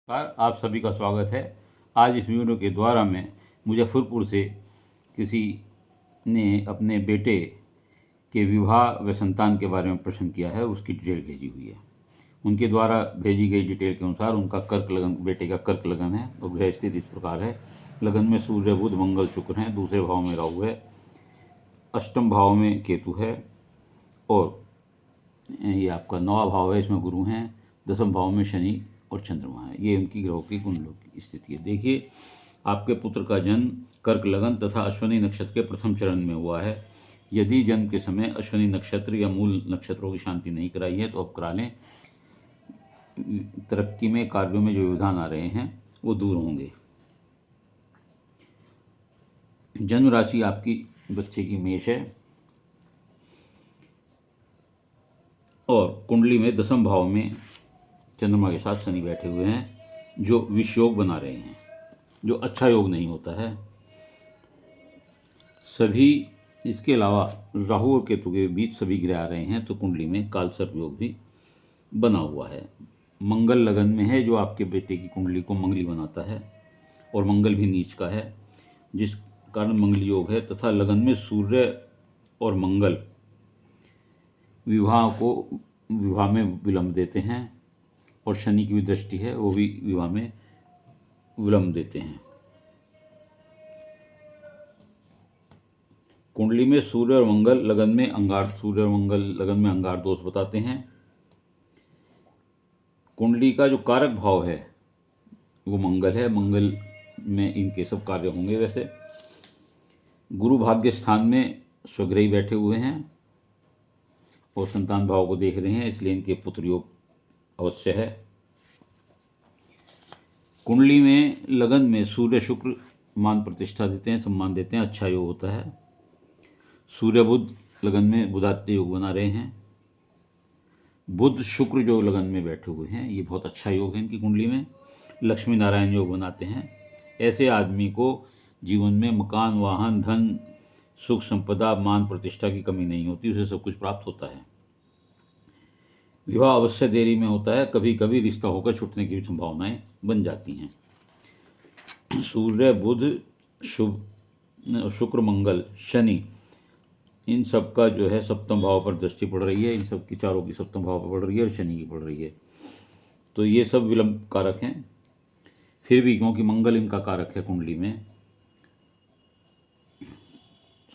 आप सभी का स्वागत है। आज इस वीडियो के द्वारा मैं मुजफ्फरपुर से किसी ने अपने बेटे के विवाह व संतान के बारे में प्रश्न किया है, उसकी डिटेल भेजी हुई है। उनके द्वारा भेजी गई डिटेल के अनुसार उनका कर्क लगन, बेटे का कर्क लगन है और ग्रह स्थिति इस प्रकार है। लगन में सूर्य, बुध, मंगल, शुक्र हैं, दूसरे भाव में राहु है, अष्टम भाव में केतु है और ये आपका 9वां भाव है, इसमें गुरु हैं, 10वें भाव में शनि और चंद्रमा है। ये उनकी ग्रहों की कुंडलों की स्थिति है। देखिए, आपके पुत्र का जन्म कर्क लगन तथा अश्विनी नक्षत्र के प्रथम चरण में हुआ है। यदि जन्म के समय अश्विनी नक्षत्र या मूल नक्षत्रों की शांति नहीं कराई है तो अब करा लें। तरक्की में, कार्यों में जो व्यवधान आ रहे हैं वो दूर होंगे। जन्म राशि आपकी बच्चे की मेष है और कुंडली में 10वें भाव में चंद्रमा के साथ शनि बैठे हुए हैं, जो विष योग बना रहे हैं, जो अच्छा योग नहीं होता है। सभी इसके अलावा राहु और केतु के बीच सभी ग्रह आ रहे हैं, तो कुंडली में कालसर्प योग भी बना हुआ है। मंगल लगन में है, जो आपके बेटे की कुंडली को मंगली बनाता है और मंगल भी नीच का है, जिस कारण मंगल योग है। तथा लगन में सूर्य और मंगल विवाह में विलंब देते हैं और शनि की भी दृष्टि है, वो भी विवाह में विलंब देते हैं। कुंडली में सूर्य और मंगल लगन में अंगार दोष बताते हैं। कुंडली का जो कारक भाव है वो मंगल है, मंगल में इनके सब कार्य होंगे। वैसे गुरु भाग्य स्थान में स्वग्रही बैठे हुए हैं और संतान भाव को देख रहे हैं, इसलिए इनके पुत्र योग अवश्य है। कुंडली में लगन में सूर्य शुक्र मान प्रतिष्ठा देते हैं, सम्मान देते हैं, अच्छा योग होता है। सूर्य बुध लगन में बुधादित्य योग बना रहे हैं। बुध शुक्र जो लगन में बैठे हुए हैं, ये बहुत अच्छा योग है इनकी कुंडली में। लक्ष्मी नारायण योग बनाते हैं। ऐसे आदमी को जीवन में मकान, वाहन, धन, सुख, संपदा, मान प्रतिष्ठा की कमी नहीं होती, उसे सब कुछ प्राप्त होता है। विवाह अवश्य देरी में होता है, कभी कभी रिश्ता होकर छूटने की भी संभावनाएं बन जाती हैं। सूर्य, बुध, शुक्र, मंगल, शनि, इन सब का जो है सप्तम भाव पर दृष्टि पड़ रही है। इन सब की चारों की सप्तम भाव पर पड़ रही है और शनि की पड़ रही है, तो ये सब विलंब कारक हैं। फिर भी क्योंकि मंगल इनका कारक है कुंडली में,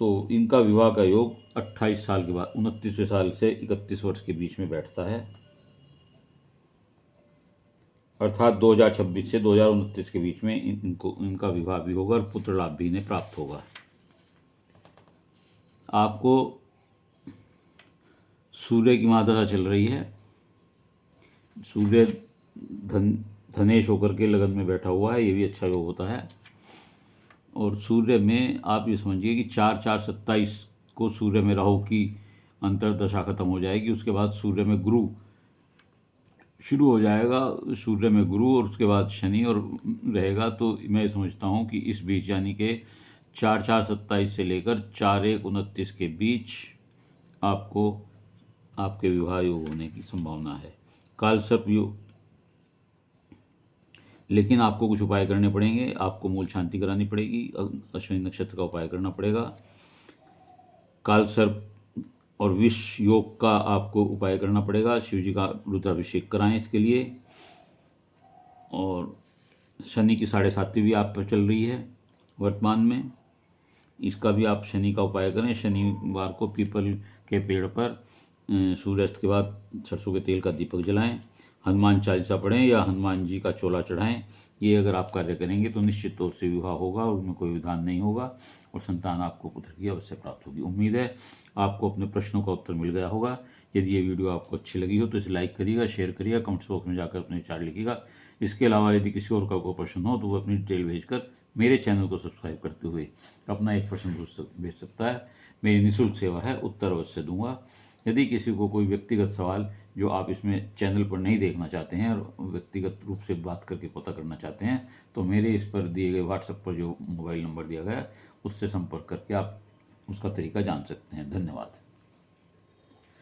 तो इनका विवाह का योग 28 साल के बाद, 29वें साल से 31 वर्ष के बीच में बैठता है, अर्थात 2026 से 2029 के बीच में इनका विवाह भी होगा और पुत्र लाभ भी इन्हें प्राप्त होगा। आपको सूर्य की महादशा चल रही है। सूर्य धनेश होकर के लगन में बैठा हुआ है, ये भी अच्छा योग होता है। और सूर्य में आप ये समझिए कि 4/4/27 को सूर्य में राहु की अंतर्दशा खत्म हो जाएगी। उसके बाद सूर्य में गुरु शुरू हो जाएगा, सूर्य में गुरु और उसके बाद शनि और रहेगा। तो मैं समझता हूँ कि इस बीच यानी कि 4/4/27 से लेकर 4/1/29 के बीच आपको आपके विवाह योग होने की संभावना है। कालसर्प योग, लेकिन आपको कुछ उपाय करने पड़ेंगे। आपको मूल शांति करानी पड़ेगी, अश्विनी नक्षत्र का उपाय करना पड़ेगा। कालसर्प और विष योग का आपको उपाय करना पड़ेगा। शिव जी का रुद्राभिषेक कराएं इसके लिए। और शनि की 7.5वीं भी आप पर चल रही है वर्तमान में, इसका भी आप शनि का उपाय करें। शनिवार को पीपल के पेड़ पर सूर्यास्त के बाद सरसों के तेल का दीपक जलाएं, हनुमान चालीसा पढ़ें या हनुमान जी का चोला चढ़ाएं। ये अगर आप कार्य करेंगे तो निश्चित तौर से विवाह होगा, उसमें कोई विधान नहीं होगा और संतान आपको पुत्र की अवश्य प्राप्त होगी। उम्मीद है आपको अपने प्रश्नों का उत्तर मिल गया होगा। यदि ये वीडियो आपको अच्छी लगी हो तो इसे लाइक करिएगा, शेयर करिएगा, कमेंट्स बॉक्स में जाकर अपने विचार लिखिएगा। इसके अलावा यदि किसी और का कोई प्रश्न हो तो वो अपनी डिटेल भेजकर मेरे चैनल को सब्सक्राइब करते हुए अपना एक प्रश्न भेज सकता है। मेरी निःशुल्क सेवा है, उत्तर अवश्य दूंगा। यदि किसी को कोई व्यक्तिगत सवाल जो आप इसमें चैनल पर नहीं देखना चाहते हैं और व्यक्तिगत रूप से बात करके पता करना चाहते हैं, तो मेरे इस पर दिए गए व्हाट्सएप पर जो मोबाइल नंबर दिया गया है उससे संपर्क करके आप उसका तरीका जान सकते हैं। धन्यवाद।